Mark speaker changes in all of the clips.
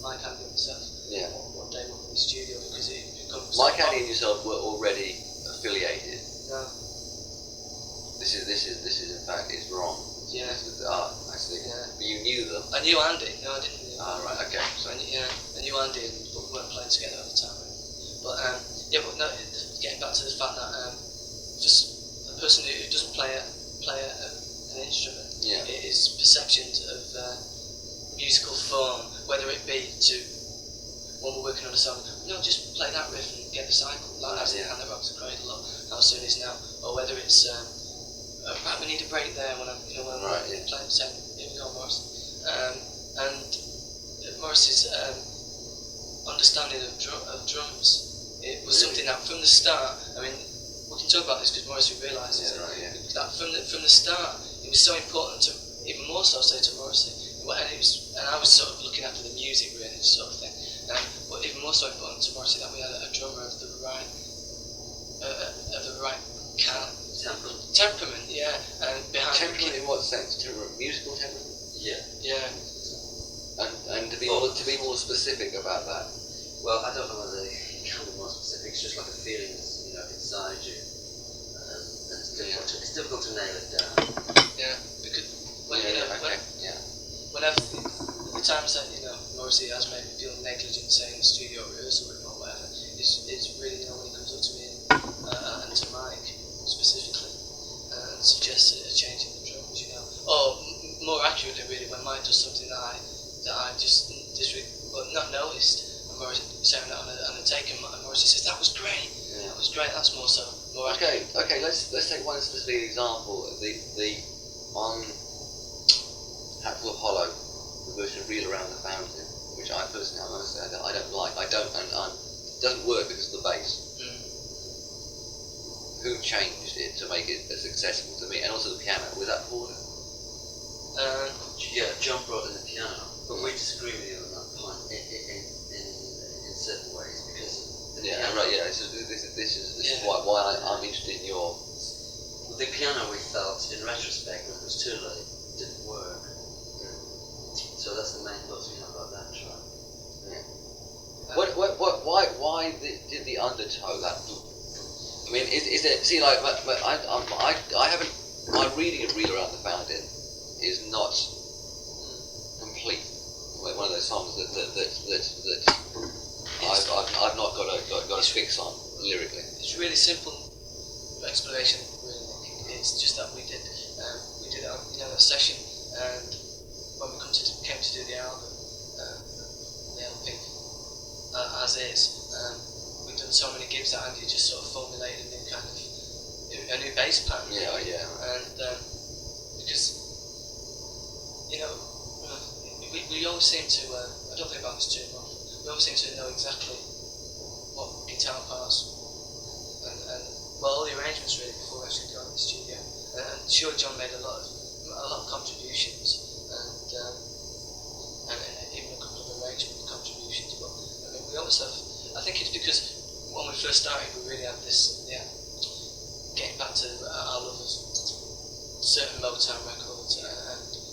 Speaker 1: Mike Andy and myself.
Speaker 2: Yeah.
Speaker 1: One day we'll be in the studio because it becomes.
Speaker 2: Mike Andy and yourself were already affiliated.
Speaker 1: No.
Speaker 2: This is in fact is wrong.
Speaker 1: Yeah.
Speaker 2: I see.
Speaker 1: Yeah.
Speaker 2: But you knew them.
Speaker 1: I knew Andy. No, I didn't.
Speaker 2: Right. Okay.
Speaker 1: So I knew Andy, but we weren't playing together at the time. But but no. Getting back to the fact that for a person who doesn't play an instrument, his perceptions of musical form, whether it be to when we're working on a song, just play that riff and get the cycle, like as in and the Rocks and Cradle, or How Soon Is Now, or whether it's right, we need a break there when I'm playing, saying, here we go, Morrissey, and Morrissey's understanding of drums. It was something that from the start, I mean, we can talk about this because Morrissey realises that from the start, it was so important to, even more so, say, to Morrissey, and I was sort of looking after the music really, sort of thing, but even more so important to Morrissey that we had a drummer of the right temperament, and behind
Speaker 2: temperament in what sense? Musical temperament?
Speaker 1: Yeah.
Speaker 2: And to be more specific about that.
Speaker 3: Well, I don't know whether it can be more specific. It's just like a feeling that's inside you, and it's difficult to nail it down.
Speaker 1: Yeah, because whenever the times that Morrissey has made me feel negligent, say in the studio rehearsal room or whatever, it's really when he comes up to me and to Mike specifically and suggests a change in the drums, or more accurately, really, when Mike does something that I just not noticed. Morrissey saying that on a take, and Morrissey says that was great. Yeah. That was great. That's more accurate.
Speaker 2: Okay. Let's take one specific example. The on Hatful of Hollow, the version of Reel Around the Fountain, which I personally, I must say, I don't like. It doesn't work because of the bass. Who changed it to make it successful to me, and also the piano? Was that Porter?
Speaker 3: John brought in the piano, but we disagree with you on that point. In certain ways, because the piano,
Speaker 2: right. Yeah, this is why I'm interested in your.
Speaker 3: Well, the piano, we felt in retrospect when it was too late didn't work. So that's the main thoughts we have about that track.
Speaker 2: Why did the undertow that? I mean, is there? See, like, I haven't. My reading of Reel Around the Fountain is not complete. Like one of those songs that I've not got a fix on lyrically.
Speaker 1: It's a really simple explanation. Really, it's just that we did it on a session, and when we came to do the album, the LP as is, we've done so many gigs that Andy just sort of formulated a new bass pattern.
Speaker 2: Yeah.
Speaker 1: And because we always seem to, I don't think about this too much, we always seem to know exactly what guitar parts and all the arrangements really before we actually go in the studio. And sure, John made a lot of contributions and even a couple of arrangement contributions, but I mean, we always have, I think it's because when we first started we really had this, getting back to our love of certain Motown records and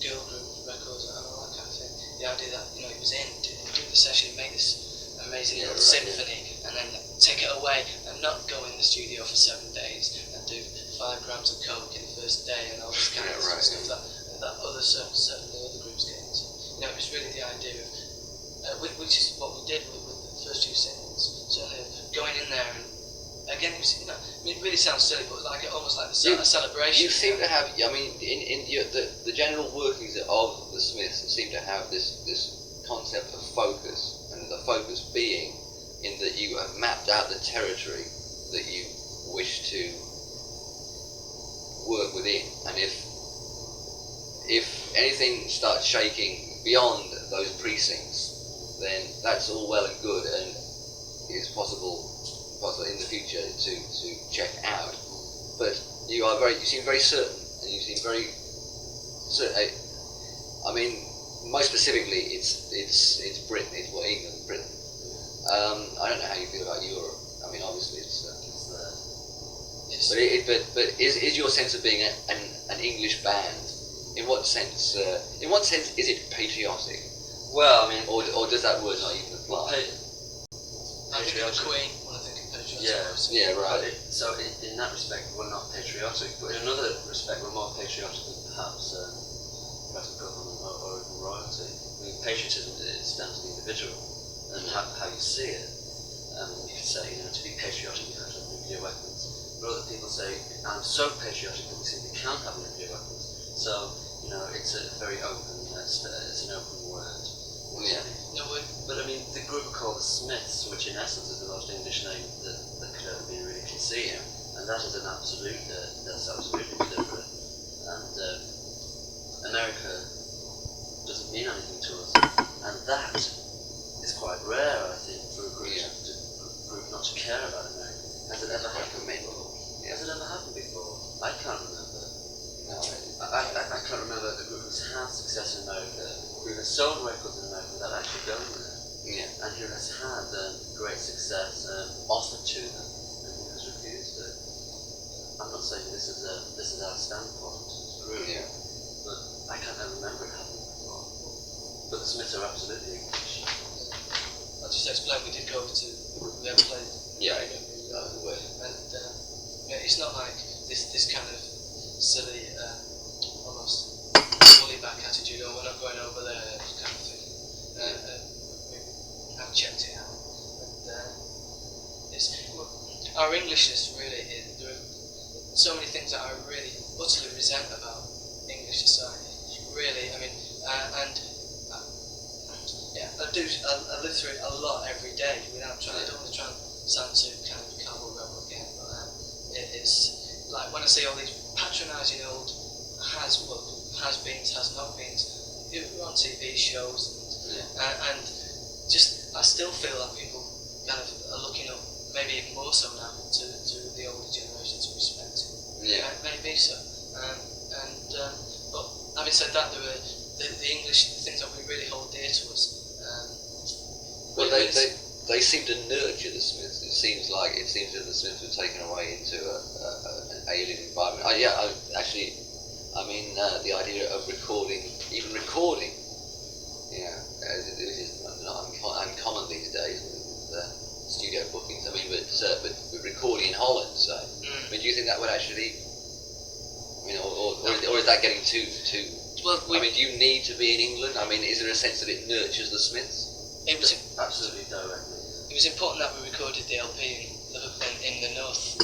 Speaker 1: girl group records and all that kind of thing. The idea that he was in do the session, make this amazing little symphony, and then take it away and not go in the studio for 7 days and do 5 grams of coke in the first day and all this kind of stuff that certainly other groups get into. It was really the idea of which is what we did with the first few singles. Certainly going in there and again, it really sounds silly, but almost like a celebration.
Speaker 2: You seem to have, I mean, in the general workings of the Smiths seem to have this concept of focus, and the focus being in that you have mapped out the territory that you wish to work within, and if anything starts shaking beyond those precincts, then that's all well and good, and it's possible in the future to check out. But you seem very certain, and you seem very certain. I mean, most specifically, it's Britain. It's England, Britain. I don't know how you feel about Europe. I mean, obviously it's there. Yes. But is your sense of being an English band? In what sense is it patriotic?
Speaker 3: Well, I mean,
Speaker 2: or does that word not even apply?
Speaker 1: I think of the Queen when I think of patriotic.
Speaker 2: Yeah, right.
Speaker 3: So in that respect, we're not patriotic, but in another respect, we're more patriotic than perhaps present government or even royalty. I mean, patriotism is down to the individual and how you see it. You could say, to be patriotic, you have to have nuclear weapons. But other people say, I'm so patriotic that we simply can't have nuclear weapons. So, it's a very open, it's an open word.
Speaker 2: Yeah.
Speaker 1: No,
Speaker 3: but I mean, the group are called the Smiths, which in essence is the most English name that could ever be really conceived. And that is an absolute, that's absolutely deliberate. And America doesn't mean anything to us. And that is quite rare, I think, for a group not to care about America. Has it ever happened before? Has it ever happened before? I can't remember.
Speaker 2: No,
Speaker 3: I can't remember a group who's had success in America, who has sold records in America without actually going there.
Speaker 2: Yeah.
Speaker 3: And who has had great success offered to them, and who has refused it. I'm not saying this is our standpoint as a group, but I can't ever remember it happening before. But the Smiths are absolutely English.
Speaker 1: I'll just explain, we did go over to, we have played.
Speaker 2: Yeah,
Speaker 1: and it's not like this kind of silly, almost woolly back attitude, or we're not going over there kind of thing. I've checked it out. And our Englishness really, there are so many things that I really utterly resent about English society. Really, I mean, I live through it a lot every day without trying. I don't want to try and sound too kind of cowboy rebel again, but it's like when I see all these patronising old has-beens, has-not-beens, who are on TV shows, and just I still feel that people kind of are looking up, maybe even more so now, to the older generation to respect. Maybe so. But having said that, there are the English things that we really hold dear to us.
Speaker 2: Well, they seem to nurture the Smiths. It seems that the Smiths were taken away into an alien environment. The idea of recording, this is not uncommon these days with studio bookings. I mean, but recording in Holland. So, I mean, do you think that would actually? I mean, or is that getting too?
Speaker 1: Well,
Speaker 2: I mean, do you need to be in England? I mean, is there a sense that it nurtures the Smiths?
Speaker 1: It was
Speaker 3: absolutely directly.
Speaker 1: It was important that we recorded the LP in the north,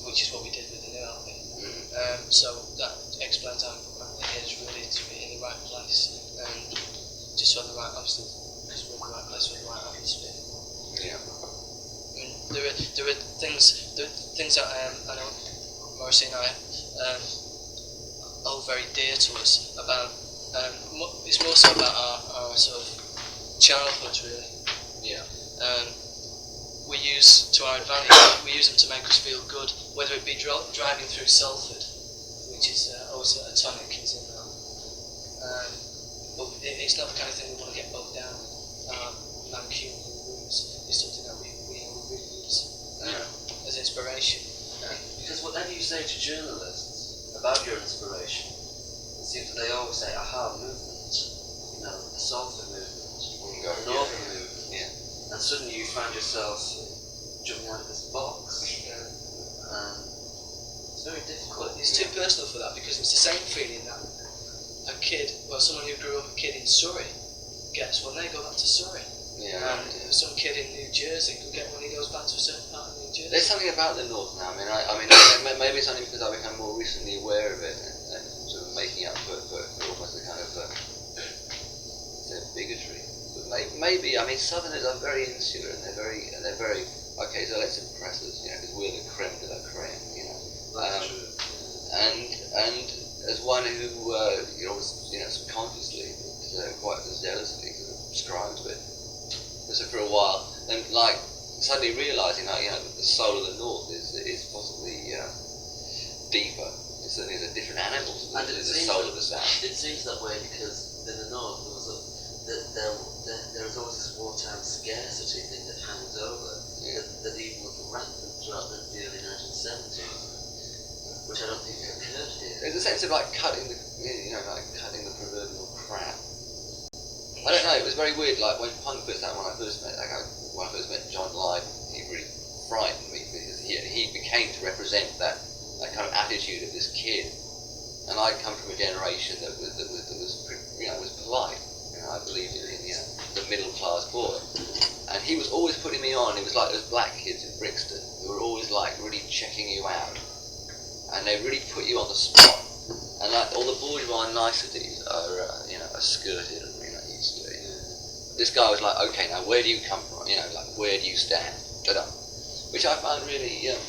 Speaker 1: which is what we did with the new LP. So that explains how important it is really to be in the right place and just so the right, obviously, because we're in the right place with the right atmosphere.
Speaker 2: Yeah.
Speaker 1: I mean, there are things that I know Morrissey and I hold very dear to us about. It's more so about our sort of childhood, really.
Speaker 2: Yeah.
Speaker 1: We use to our advantage. We use them to make us feel good, whether it be driving through Salford, which is also a tonic, is in that. But it's not the kind of thing we want to get bogged down with. Mancunian roots is something that we really use as inspiration.
Speaker 3: Because whatever you say to journalists about your inspiration, it seems that they always say, aha, movement, the Salford movement, the Northern movement. And suddenly you find yourself jumping out of this box. It's very difficult.
Speaker 1: It's too personal for that, because it's the same feeling that a kid, someone who grew up a kid in Surrey gets when they go back to Surrey. And some kid in New Jersey could get when he goes back to a certain part of New Jersey.
Speaker 2: There's something about the North now. I mean, maybe it's only because I've become more recently aware of it and sort of making up for almost a kind of bigotry. Maybe, I mean, Southerners are very insular and they're very okay. So let's impress us, because we're the creme de la creme,
Speaker 3: That's true.
Speaker 2: And as one who, subconsciously, but quite zealously subscribed to it, so for a while, then suddenly realising that the soul of the North is possibly deeper. It's a different animal than the soul of the South.
Speaker 3: It seems that way because in the North there is always this wartime scarcity thing that hangs over, that even was rampant throughout the early 1970s, which I don't think occurred here.
Speaker 2: There's a sense of cutting the proverbial crap. I don't know. It was very weird. like when punk first happened, when I first met John live, he really frightened me because he became to represent that kind of attitude of this kid, and I'd come from a generation that was was polite. I believed in the middle class boy, and he was always putting me on. It was like those black kids in Brixton who were always like really checking you out, and they really put you on the spot. And like all the bourgeois niceties are skirted and easily. This guy was like, okay, now where do you come from? Like where do you stand? Ta-da. Which I found really offensive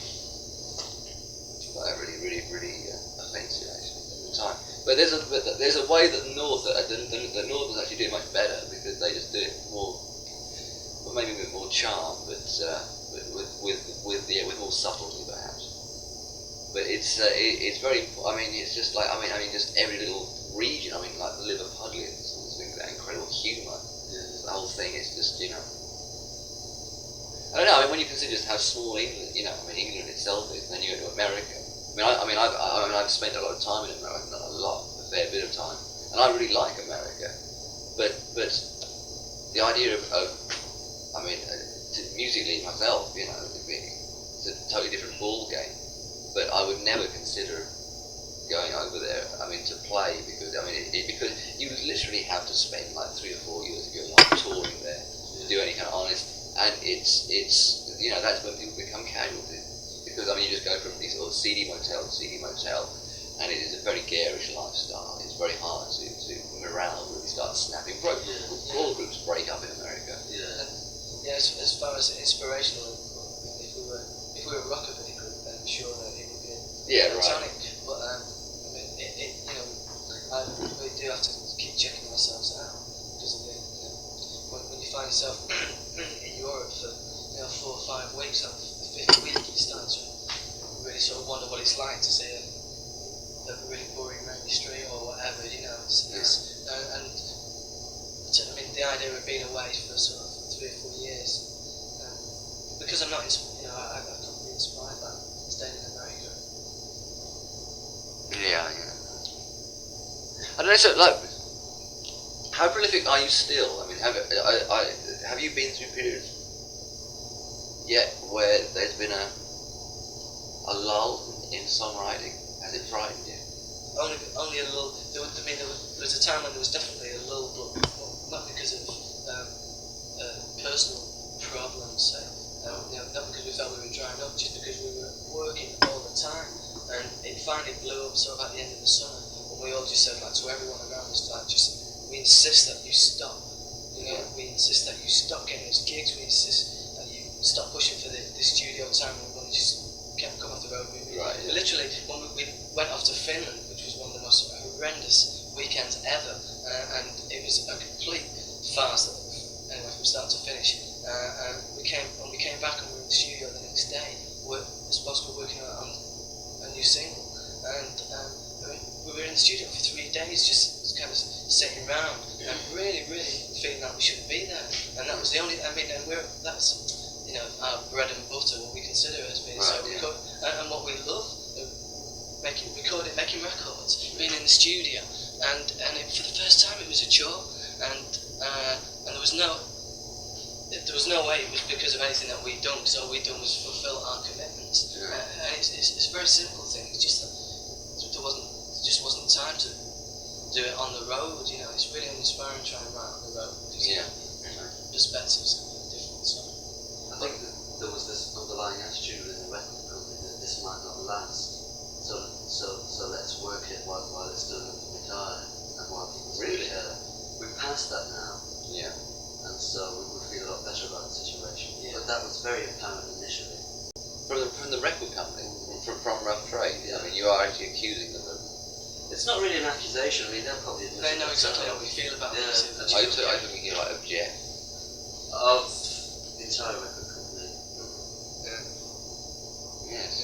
Speaker 2: actually at the time. But there's a way that the Northerners actually do it much better because they just do it more, well, maybe with more charm, but with more subtlety perhaps. But it's very. I mean, it's just like just every little region. I mean, like the Liverpudlians, that incredible humour. Yeah. The whole thing is just I don't know. I mean, when you consider just how small England, England itself is, and then you go to America. I've spent a lot of time in America, not a lot, a fair bit of time, and I really like America. But the idea of musically myself, it's a totally different ball game. But I would never consider going over there. To play because because you literally have to spend like 3 or 4 years of your life touring there to do any kind of honest. And it's that's when people become casualties because you just go from these sort of seedy motel to seedy motel, and it is a very garish lifestyle. It's very hard to morale really start snapping. All groups break up in America.
Speaker 1: Yeah. As far as inspirational, if we were a rockabilly group, then I'm sure that it would be platonic. Right. But we do have to keep checking ourselves out because of when you find yourself in Europe for 4 or 5 weeks, on the 5th week you start to really sort of wonder what it's like to see a really boring rainy street or whatever. The idea of being away for sort of 3 or 4 years, because I'm not, I can't be inspired by staying in America.
Speaker 2: Yeah. I don't know. So, like, how prolific are you still? Have you been through periods yet where there's been a lull in songwriting? Has it frightened you?
Speaker 1: Only a lull. There was a time when there was definitely a lull, but not because of personal problems, say. Not because we felt we were drying up, just because we were working all the time, and it finally blew up sort of at the end of the summer, and we all just said, like, to everyone around us, like, we insist that you stop. We insist that you stop getting those gigs. We insist that you stop pushing for the studio time, and we just kept coming off the road. Literally, when we went off to Finland, which was one of the most horrendous weekends ever, and it was a complete farce. Anyway, from start to finish. And we came back and we were in the studio the next day. We're supposed to be working on a new single, and we were in the studio for 3 days, just kind of sitting around and really, really feeling that we shouldn't be there. And that was the only. That's our bread and butter, what we consider as being and what we love, making records, being in the studio, and for the first time it was a chore, and there was no way it was because of anything that we'd done, because all we'd done was fulfill our commitments. And it's a very simple thing. It's just that there just wasn't time to do it on the road. It's really uninspiring trying to write on the road because perspectives are different. So
Speaker 3: I think that there was this underlying attitude in the record company that this might not last. So let's work it while it's still in the car and while people really care. We're past that now.
Speaker 2: Yeah.
Speaker 3: And so we feel a lot better about the situation. Yeah. But that was very apparent initially.
Speaker 2: From the record company, from Rough Trade. Yeah. You are actually accusing them of.
Speaker 3: It's not really an accusation. They'll probably admit
Speaker 1: they know exactly how we feel about this.
Speaker 2: I took you like object.
Speaker 3: Of the entire record company.
Speaker 2: Yes.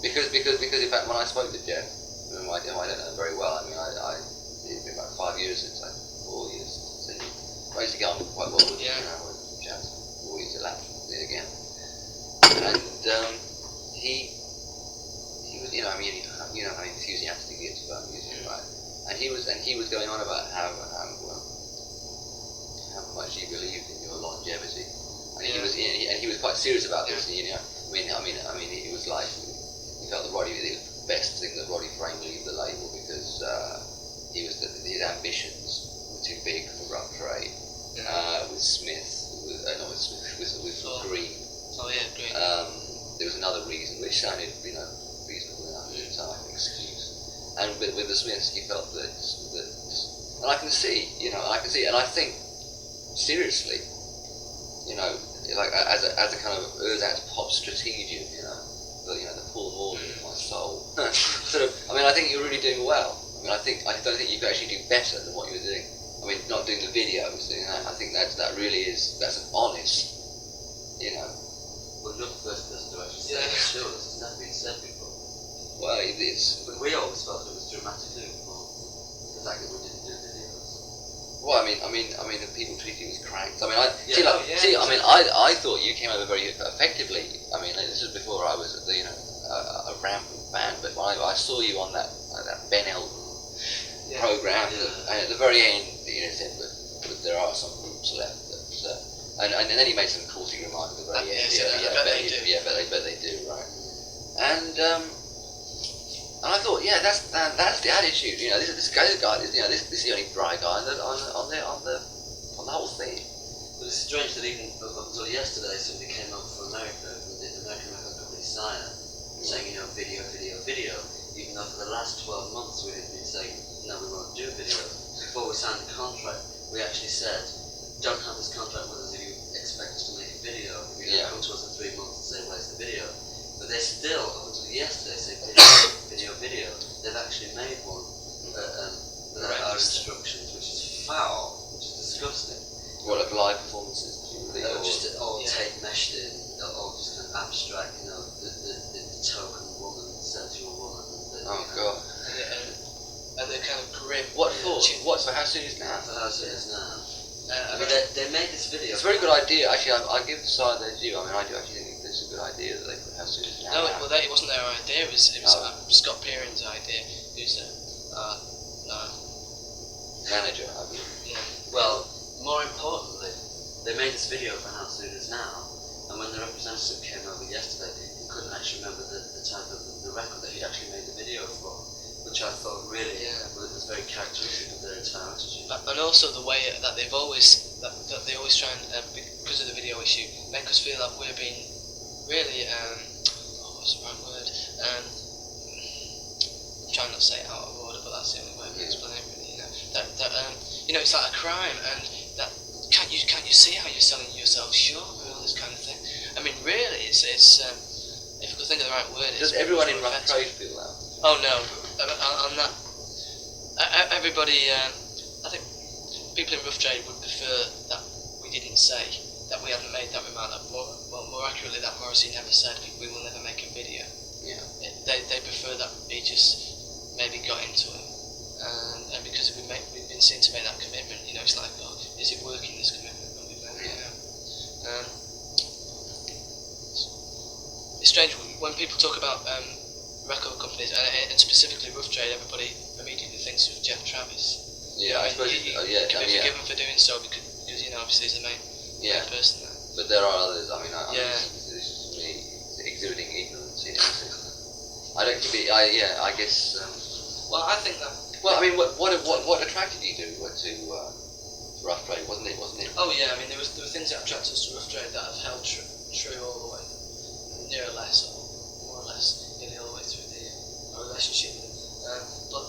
Speaker 2: Because in fact when I spoke to Jeff, whom I don't know very well. It's been about 5 years since 4 years since I used to get on quite well with with Jeff. 4 years elapsed again, and he was how enthusiastic he is about music, right? And he was going on about how actually believed in your longevity, and he was quite serious about this. You know, I mean, it was like he felt that Roddy, it was the best thing that Roddy Frame leave the label because his ambitions were too big for Rough Trade. With Smith, not with Smith, with Green.
Speaker 1: Oh yeah, Green.
Speaker 2: There was another reason which sounded, reasonable enough at the time, excuse. And with the Smiths, he felt that, and I can see, and I think seriously, like as a kind of Erzatz pop strategian, the Paul Morgan of my soul. Sort of, I think you're really doing well. I don't think you could actually do better than what you were doing. Not doing the videos. I think that's an honest,
Speaker 3: Well, you're the first person to actually say it. Sure, this has never been said before.
Speaker 2: Well, it's.
Speaker 3: But we always felt it was dramatically more the fact that we didn't do videos.
Speaker 2: Well, the people treated you as cranks. I thought you came over very effectively. This was before I was a rampant fan, but when I saw you on that Ben Elton program, and at the very end, said that there are some groups left that, and then he made some caustic remark at the very end. I bet they do, right? And I thought, that's the attitude. This guy, this is the only dry guy on the whole thing.
Speaker 3: But it's strange that even up until yesterday, somebody came over from America from the American record company Sire, saying video, even though for the last 12 months we had been saying no, we won't do videos. Before we signed the contract, we actually said, don't have this contract with us if you expect us to make a video. If you come to us in 3 months and say, where's the video? But they still, up until yesterday, say video. They've actually made one without our instructions, which is foul, which is disgusting.
Speaker 2: What, like live performances?
Speaker 3: Just all tape meshed in, all just kind of abstract, the token woman, the sensual woman.
Speaker 2: God.
Speaker 1: And they're kind of grim.
Speaker 2: What for? What, for How Soon Is Now?
Speaker 3: For How Soon Is Now. They made this video.
Speaker 2: It's a very good idea, actually. I give the side their due. I do actually think it's a good idea that they put How Soon Is Now.
Speaker 1: No, it wasn't their idea. It was Scott Peerin's idea. Who's
Speaker 2: manager, I believe.
Speaker 1: Yeah.
Speaker 3: Well, more importantly, they made this video for How Soon Is Now, and when the representative came over yesterday, he couldn't actually remember the title of the record that he actually made the video for, which I thought really was very characteristic of their entire attitude.
Speaker 1: And also the way that they always try and, because of the video issue, make us feel like we're being really, what's the right word? I'm trying not to say it out of order, but that's the only way to explain it really, it's like a crime, and that can't you see how you're selling yourself short and all this kind of thing? Really, it's if I could think of the right word.
Speaker 2: Does everyone in Rough Trade feel that?
Speaker 1: Oh no, on that, everybody, I think people in Rough Trade would prefer that we didn't say, that we hadn't made that remark, more accurately that Morrissey never said, we will never make a video.
Speaker 2: Yeah.
Speaker 1: They prefer that he just maybe got into it, and because we've been seen to make that commitment, it's like, oh, is it working, this commitment that we've made? It's strange when people talk about record companies, and specifically Rough Trade, everybody immediately thinks of Jeff Travis.
Speaker 2: Yeah, I suppose.
Speaker 1: You can be forgiven for doing so because obviously he's the main person there.
Speaker 2: But there are others. This is me exhibiting ignorance. I don't think. I guess.
Speaker 1: Well, I think that.
Speaker 2: Well, what attracted you to Rough Trade? Wasn't it?
Speaker 1: Oh yeah, there were things that attracted us to Rough Trade that have held true all the way, near or less, or more or less, nearly all the way through our relationship with them. But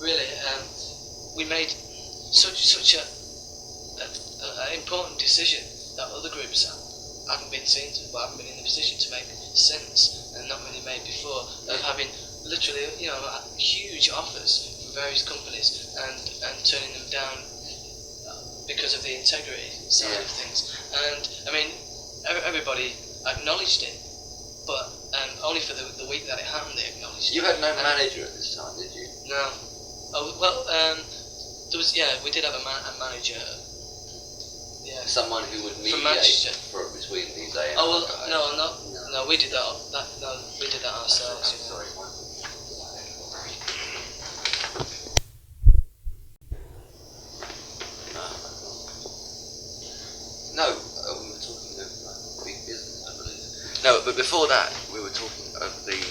Speaker 1: really, we made such an important decision that other groups haven't been seen to, but haven't been in the position to make since, and not really made before, of having literally, huge offers from various companies and turning them down because of the integrity side of things. And everybody acknowledged it, but only for the week that it happened, they acknowledged it.
Speaker 2: You had no manager at this time, did you?
Speaker 1: No. Oh well, there was. Yeah, we did have a manager. Yeah.
Speaker 2: Someone who would mediate between these A and
Speaker 1: Oh well,
Speaker 2: guys.
Speaker 1: no, we did that. We did that ourselves.
Speaker 2: Sorry. before that, we were talking of the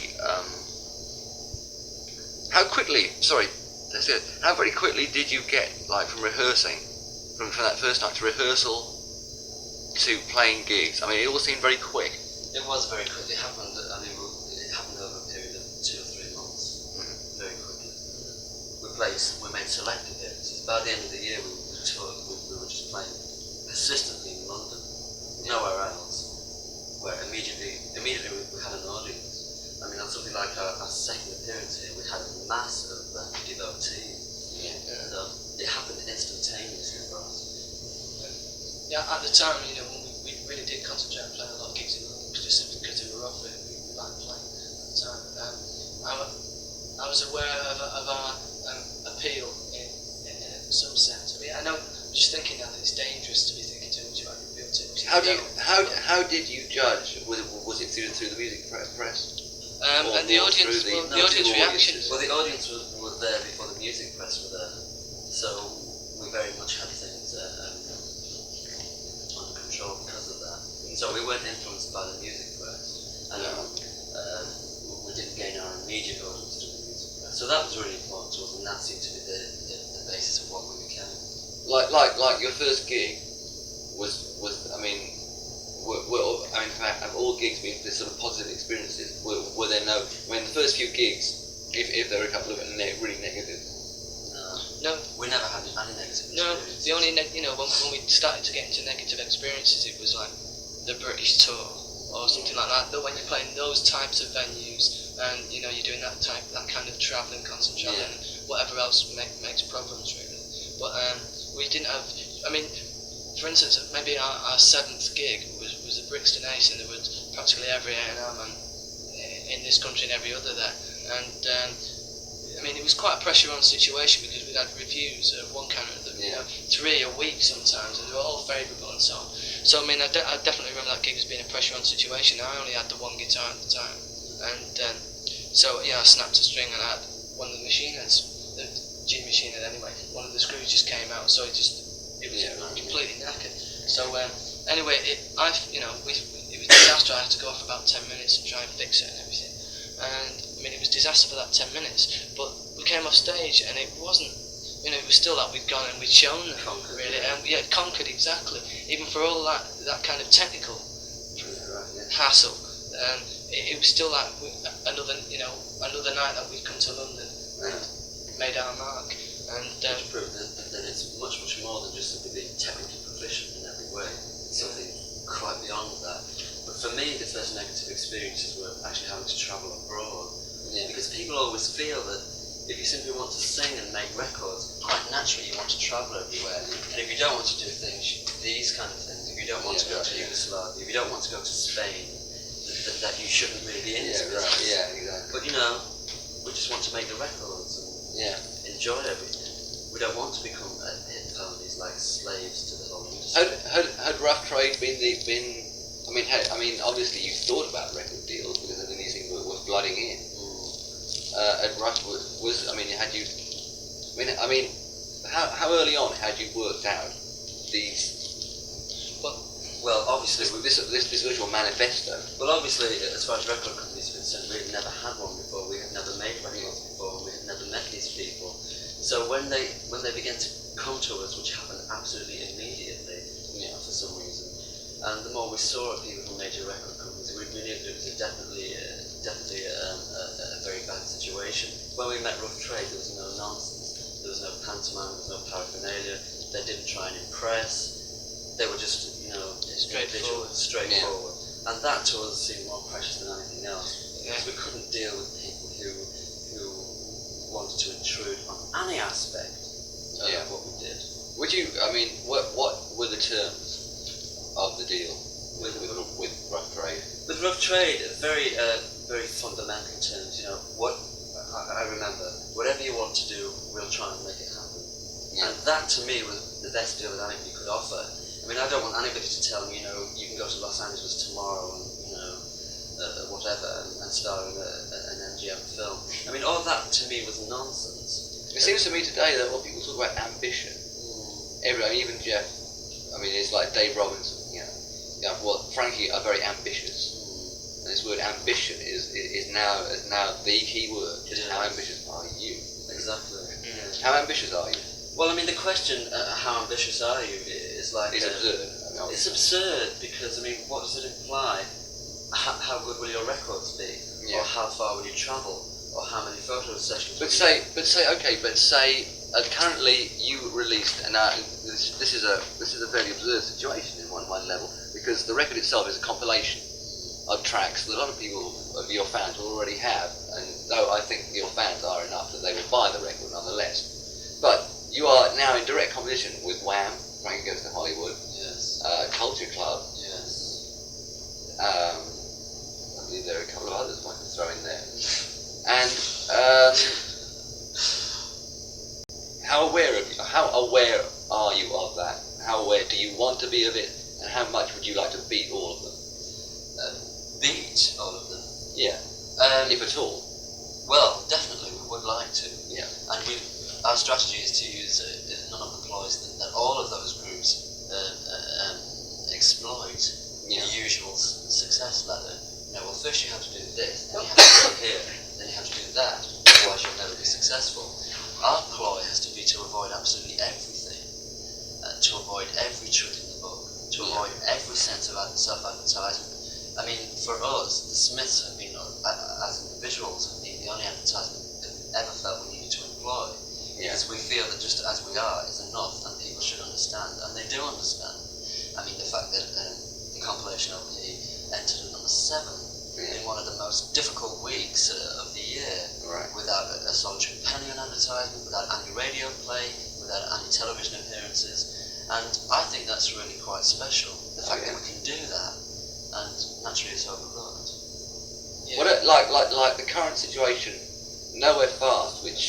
Speaker 2: how quickly. Sorry, that's it. How very quickly did you get like from rehearsing, from that first night to rehearsal to playing gigs? I mean, it all seemed very quick.
Speaker 3: It was very quick. It happened. I mean, it happened over a period of 2 or 3 months. Very quickly. We made selected appearances. By the end of the year, we toured. We were just playing persistently in London, nowhere else. Where immediately we had an audience. I mean, on something like our second appearance here, we had a mass of devotees.
Speaker 2: Yeah.
Speaker 3: So it happened instantaneously for us.
Speaker 1: Yeah, at the time, you know, we really did concentrate on playing a lot of gigs in London, just simply because we were offered, we liked playing at the time. I was aware of our appeal in some sense. I mean, I know, I'm just thinking now that it's dangerous to be thinking too much about your appeal too much.
Speaker 2: How did you judge? Was it through the music press?
Speaker 1: And the audience, the audience reaction.
Speaker 3: Well, the audience was there before the music press were there, so we very much had things under control because of that. So we weren't influenced by the music press, and we didn't gain our immediate audience through the music press. So that was really important to us, and that seemed to be the basis of what we became.
Speaker 2: Like your first gig was I mean. Have all gigs been sort of positive experiences? Were there no? I mean, the first few gigs, if there were a couple of really negative.
Speaker 1: No,
Speaker 3: we never had any negative.
Speaker 1: No, the only when we started to get into negative experiences, it was like the British tour or something like that. That when you're playing those types of venues and you're doing that kind of travelling, constant travelling, and whatever else makes problems really. But we didn't have. I mean. For instance, maybe our 7th gig was a Brixton Ace, and there was practically every A&R man in this country and every other there. And I mean, it was quite a pressure on situation because we'd had reviews of one kind or another, 3 a week sometimes, and they were all favourable and so on. So I mean, I definitely remember that gig as being a pressure on situation. I only had the one guitar at the time, and so I snapped a string and I had one of the machine heads, the G machine head anyway. One of the screws just came out, so it was completely knackered. So anyway, it was a disaster. I had to go off for about 10 minutes and try and fix it and everything. And I mean, it was a disaster for that 10 minutes. But we came off stage and it wasn't. It was still that we'd gone and we'd shown them really, and conquered exactly. Even for all that kind of technical hassle, it was still like another night that we'd come to London and made our mark. And
Speaker 3: which proved that it's much more than just simply being technically proficient in every way. It's something quite beyond that. But for me, the first negative experiences were actually having to travel abroad. Because people always feel that if you simply want to sing and make records, quite naturally you want to travel everywhere. And if you don't want to do these kind of things, if you don't want to go to Yugoslavia, if you don't want to go to Spain, that you shouldn't really be in this business.
Speaker 2: Yeah, exactly.
Speaker 3: But we just want to make the records and enjoy everything. We don't want to become hit ponies like slaves to the whole industry.
Speaker 2: Had Rough Trade been? I mean, obviously you thought about record deals because then these things were flooding in. At Rough was I mean, had you? I mean, how early on had you worked out these?
Speaker 3: Well, obviously
Speaker 2: this was your manifesto.
Speaker 3: Well, obviously, as far as record companies are concerned, we had never had one before. We had never made records before. We had never met these people. So when they began to come to us, which happened absolutely immediately, for some reason, and the more we saw of people from major record companies, we knew that it was definitely a very bad situation. When we met Rough Trade, there was no nonsense. There was no pantomime. There was no paraphernalia. They didn't try and impress. They were just straightforward, and that to us seemed more precious than anything else because we couldn't deal with people who wanted to intrude on any aspect of what we did.
Speaker 2: Would you? I mean, what were the terms of the deal with Rough Trade?
Speaker 3: With Rough Trade, very fundamental terms. What I remember, whatever you want to do, we'll try and make it happen. And that to me was the best deal that anybody could offer. I mean, I don't want anybody to tell me, you can go to Los Angeles tomorrow and, whatever, and star in an MGM film. I mean, all that to me was nonsense.
Speaker 2: It seems to me today that when people talk about ambition, even Jeff, I mean, it's like Dave Robinson, Frankie are very ambitious. And it's word ambition is now the key word. Just how
Speaker 3: Yeah.
Speaker 2: ambitious are you?
Speaker 3: Exactly.
Speaker 2: How ambitious are you?
Speaker 3: Well, I mean, the question, how ambitious are you, is like...
Speaker 2: It's absurd. I mean,
Speaker 3: It's absurd because, I mean, what does it imply? How good will your records be?
Speaker 2: Yeah.
Speaker 3: Or how far will you travel? Or how many photo sessions
Speaker 2: But
Speaker 3: will you
Speaker 2: say currently you released, and this is a fairly absurd situation in one level, because the record itself is a compilation of tracks that a lot of people of your fans will already have, and though I think your fans are enough that they will buy the record nonetheless. But you are now in direct competition with Wham, Frankie Goes to Hollywood,
Speaker 3: Yes.
Speaker 2: Culture Club.
Speaker 3: Yes.
Speaker 2: I believe there are a couple of others I can throw in there. And how aware are you of that? How aware do you want to be of it? And how much would you like to beat all of them?
Speaker 3: Beat all of them?
Speaker 2: Yeah. If at all.
Speaker 3: Well, definitely we would like to.
Speaker 2: Yeah.
Speaker 3: And our strategy is to use none of the ploys that all of those groups exploit.
Speaker 2: Yeah.
Speaker 3: The usual success ladder. Well, first you have to do this, then you have to go here, then you have to do that, otherwise you'll never be successful. Our ploy has to be to avoid absolutely everything, to avoid every trick in the book, to avoid every sense of self-advertisement. I mean, for us, the Smiths have been, as individuals, have been the only advertisement that we've ever felt we needed to employ.
Speaker 2: Yeah.
Speaker 3: Because we feel that just as we are is enough, and people should understand, and they do understand. I mean, the fact that the compilation LP entered at number 7 in one of the most difficult weeks of the year,
Speaker 2: Right.
Speaker 3: without a solitary penny on advertisement, without any radio play, without any television appearances, and I think that's really quite special. The fact that we can do that, and naturally it's overlooked.
Speaker 1: Yeah.
Speaker 2: What like the current situation, Nowhere Fast, which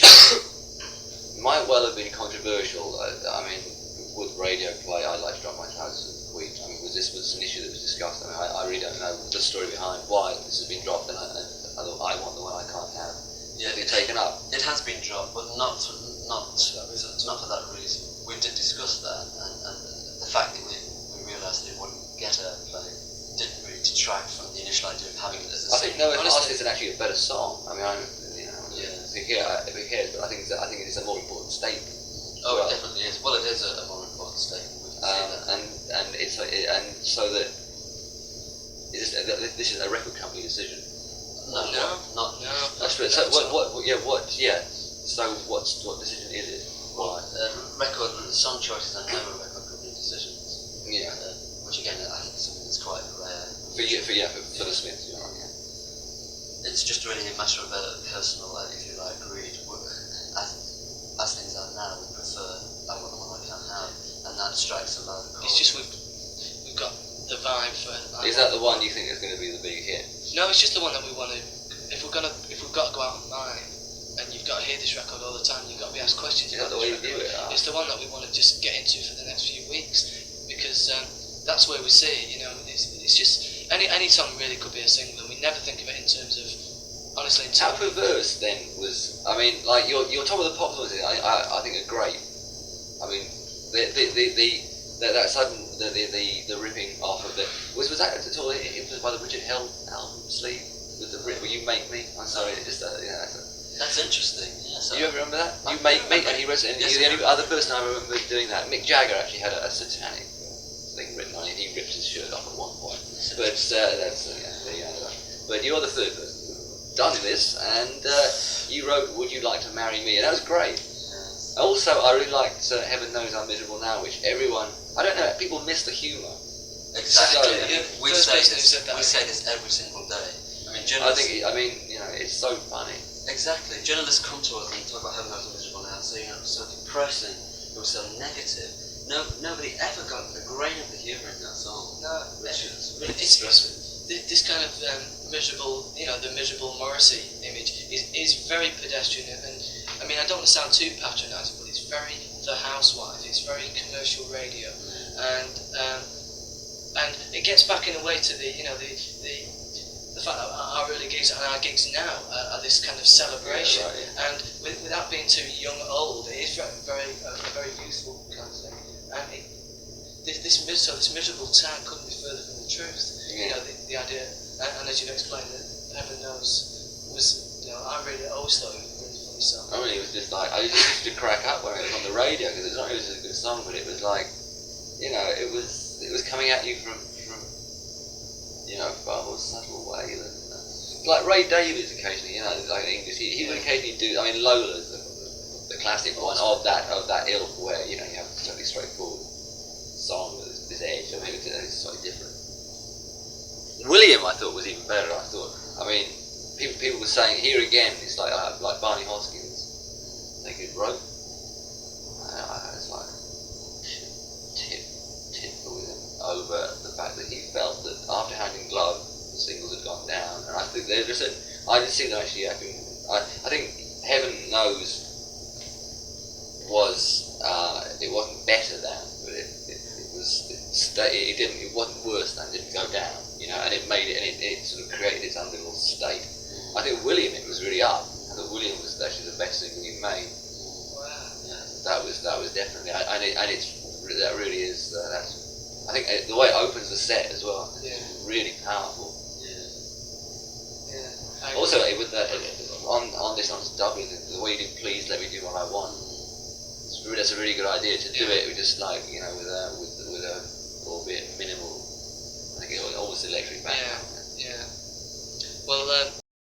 Speaker 2: might well have been controversial. I mean, would radio play I Like to Drop My Trousers in the Queen? I mean, was this an issue that was discussed? I mean, I really don't know the story behind why this has been dropped, and I Want the One I Can't Have.
Speaker 3: Yeah,
Speaker 2: It's been taken up.
Speaker 3: It has been dropped, but not for that reason. We did discuss that, and the fact that we realised that it wouldn't get airplay didn't really detract from the initial idea of having it as a
Speaker 2: I think
Speaker 3: single.
Speaker 2: Nowhere Fast is actually a better song. I mean, if we hear it, but I think it is a more important statement.
Speaker 3: Oh, it definitely is. Well, it is a more important statement. We can see that.
Speaker 2: And so that this is a record company decision.
Speaker 3: No.
Speaker 2: That's right. So So what decision is it? Why?
Speaker 3: Record song choices are never record company decisions.
Speaker 2: Yeah.
Speaker 3: Which again, I think is something that's quite rare.
Speaker 2: For the Smiths, you're right. Yeah.
Speaker 3: It's just really a matter of personal, if you like, greed. As things are now, we prefer I Want the One I Can't Have, and that strikes a loud chord.
Speaker 1: It's just we've got the vibe for.
Speaker 2: Is that the one you think is going to be the big hit?
Speaker 1: No, it's just the one that we want to. If we've got to go out online, and you've got to hear this record all the time, you've got to be asked questions
Speaker 2: Is that
Speaker 1: about
Speaker 2: the way
Speaker 1: this
Speaker 2: you do
Speaker 1: record.
Speaker 2: it?
Speaker 1: It's the one that we want to just get into for the next few weeks, because that's where we see it. It's just any song really could be a single, and we never think of it in terms of. Honestly,
Speaker 2: How perverse then was? I mean, like your Top of the Pops ones, I think are great. I mean, that sudden the ripping off of it was that at all influenced by the Richard Hell album sleeve with the rip? Will You Make Me? I'm sorry, just
Speaker 3: That's interesting. Yes.
Speaker 2: Do you ever remember that? You Make Me, and he was and
Speaker 3: Yes,
Speaker 2: the only other person I remember doing that. Mick Jagger actually had a satanic thing written on it. He ripped his shirt off at one point. But But you're the third person done this, and you wrote "Would You Like to Marry Me," and that was great. Also, I really liked "Heaven Knows I'm Miserable Now," which everyone, I don't know, people miss the humour.
Speaker 3: Exactly.
Speaker 1: So,
Speaker 3: We say this every single day. I mean, journalists.
Speaker 2: It's so funny.
Speaker 3: Exactly. Journalists come to us and talk about Heaven Knows I'm Miserable Now, saying it was so depressing, it was so negative. Nobody ever got the grain of the humour in that song.
Speaker 1: No,
Speaker 3: which is really
Speaker 1: it's
Speaker 3: distressing.
Speaker 1: This kind of miserable, the miserable Morrissey image is very pedestrian, and I mean, I don't want to sound too patronising, but it's very The Housewife. It's very commercial radio, and it gets back in a way to the fact that our early gigs and our gigs now are this kind of celebration, and without being too young or old, it is a very useful kind of thing, and this miserable town couldn't be further from the truth. The idea and as you've explained, that Heaven Knows was, I always thought it was a really funny song.
Speaker 2: I mean, it was just like, I used to crack up when it was on the radio, because it's not only a good song, but it was like, it was coming at you from a far more subtle way than like Ray Davies occasionally, like English, he would occasionally do, I mean, Lola's the classic one of that ilk where, you have a totally straightforward song with this edge. I mean, it's slightly different. William, I thought, was even better. I mean, people were saying, here again, it's like Barney Hoskins, they could rope. It's like, tip for William over the fact that he felt that after Hand in Glove, the singles had gone down, and I think I just think that actually, I think Heaven Knows was, it wasn't better than, but it wasn't worse than, it didn't go down, and it made it, and it sort of created its own little state. I think William, it was really up. I thought William was actually the best single you made.
Speaker 1: Wow.
Speaker 2: Yeah, that was definitely, that really is, I think the way it opens the set as well, is really powerful.
Speaker 1: Yeah.
Speaker 2: Also, with on this dubbing, the way you do "Please Let Me Do What I Want," that's a really good idea to do it with just like with a albeit minimal, I think almost electric background.
Speaker 1: Yeah. Well,